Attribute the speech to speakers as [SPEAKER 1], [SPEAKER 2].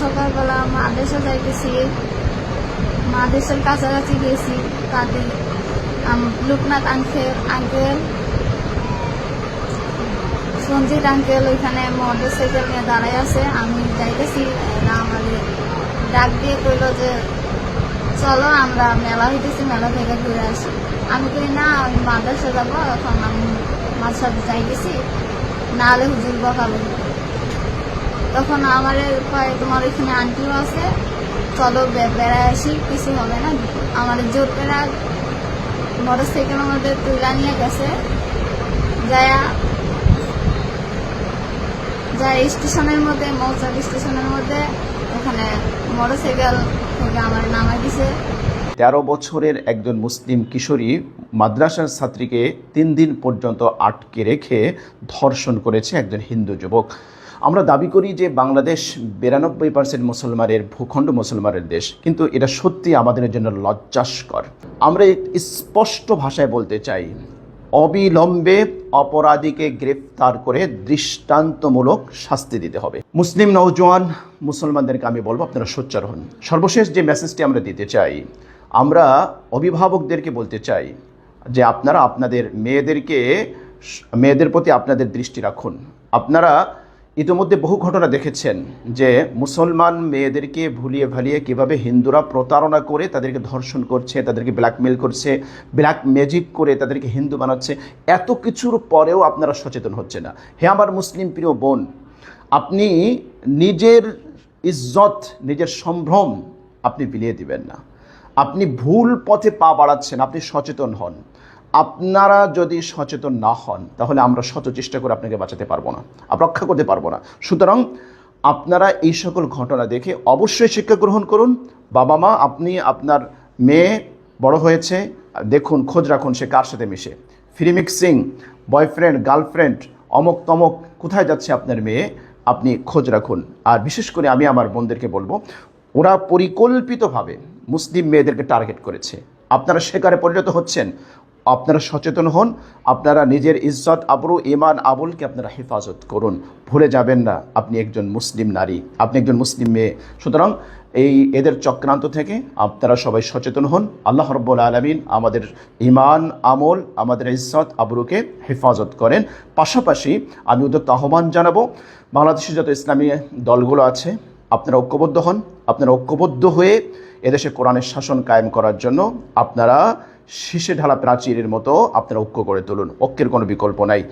[SPEAKER 1] সকালবেলা মাদ্রাসা যাইতেছি, মাদ্রাসার কাছাকাছি গেছি, তাতে লোকনাথ আঙ্কেল সঞ্জিত আঙ্কেল ওইখানে মোটরসাইকেল নিয়ে দাঁড়াই আছে। আমি যাইতেছি, আমাদের ডাক দিয়ে কইল যে চলো আমরা মেলা হইতেছি, মেলা থেকে ঘুরে আসি। আমি কই না, আমি মাদ্রাসা যাবো, এখন আমি মাদ্রাসা যাইতেছি, না হলে হুজুর বকাবে। তখন আমার কয় তোমার ওইখানে আন্টিও আছে, চলো বেড়ায় আসি, কিছু হবে না। আমার জোর করে মোটরসাইকেলের মধ্যে তুলা নিয়ে গেছে, যায়া স্টেশনের মধ্যে, মৌচাক স্টেশনের মধ্যে ওখানে মোটরসাইকেল থেকে আমার নামাই দিছে।
[SPEAKER 2] 13 বছরের একজন মুসলিম কিশোরী মাদ্রাসার ছাত্রীকে 3 দিন পর্যন্ত আটকে রেখে ধর্ষণ করেছে একজন হিন্দু যুবক। আমরা দাবি করি যে বাংলাদেশ 92% মুসলমানের ভূখণ্ড, মুসলমানের দেশ, কিন্তু এটা সত্যি আমাদের জন্য লজ্জাস্কর। আমরা স্পষ্ট ভাষায় বলতে চাই, অবিলম্বে অপরাধীকে গ্রেফতার করে দৃষ্টান্তমূলক শাস্তি দিতে হবে। মুসলিম নওজোয়ান মুসলমানদেরকে আমি বলবো, আপনারা সোচ্চার হন। সর্বশেষ যে মেসেজটি আমরা দিতে চাই, আমরা অভিভাবকদেরকে বলতে চাই যে আপনারা আপনাদের মেয়েদের প্রতি আপনাদের দৃষ্টি রাখুন। আপনারা ইতিমধ্যে বহু ঘটনা দেখেছেন যে মুসলমান মেয়েদেরকে ভুলিয়ে ভালিয়ে কীভাবে হিন্দুরা প্রতারণা করে তাদেরকে ধর্ষণ করছে, তাদেরকে ব্ল্যাকমেল করছে, ব্ল্যাক ম্যাজিক করে তাদেরকে হিন্দু বানাচ্ছে। এত কিছুর পরেও আপনারা সচেতন হচ্ছে না। হে আমার মুসলিম প্রিয় বোন, আপনি নিজের ইজ্জত, নিজের সম্ভ্রম আপনি বিলিয়ে দিবেন না। আপনি ভুল পথে পা বাড়াচ্ছেন, আপনি সচেতন হন। আপনারা যদি সচেতন না হন তাহলে আমরা শত চেষ্টা করে আপনাকে বাঁচাতে পারবো না, রক্ষা করতে পারবো না। সুতরাং আপনারা এই সকল ঘটনা দেখে অবশ্যই শিক্ষা গ্রহণ করুন। বাবা মা, আপনি আপনার মেয়ে বড় হয়েছে, দেখুন, খোঁজ রাখুন সে কার সাথে মিশে, ফ্রি মিক্সিং, বয়ফ্রেন্ড, গার্লফ্রেন্ড, অমক তমক, কোথায় যাচ্ছে আপনার মেয়ে, আপনি খোঁজ রাখুন। আর বিশেষ করে আমি আমার বোনদেরকে বলবো, ওরা পরিকল্পিতভাবে মুসলিম মেয়েদেরকে টার্গেট করেছে। আপনারা শিকারে পরিণত হচ্ছেন। আপনারা সচেতন হন, আপনারা নিজের ইজ্জত, আবরু, ইমান, আমলকে আপনারা হেফাজত করুন। ভুলে যাবেন না আপনি একজন মুসলিম নারী, আপনি একজন মুসলিম মেয়ে। সুতরাং এদের চক্রান্ত থেকে আপনারা সবাই সচেতন হন। আল্লাহ রাব্বুল আলামিন আমাদের ইমান, আমল, আমাদের ইজ্জত, আবরুকে হেফাজত করেন। পাশাপাশি আমি উদ্যত আহ্বান জানাবো, বাংলাদেশে যত ইসলামী দলগুলো আছে আপনারা ঐক্যবদ্ধ হন। আপনারা ঐক্যবদ্ধ হয়ে এদেশে কোরআনের শাসন কায়েম করার জন্য আপনারা শীষে ঢালা প্রাচীরের মতো আপনারা ঐক্য করে তুলুন। ঐক্যের কোনো বিকল্প নাই।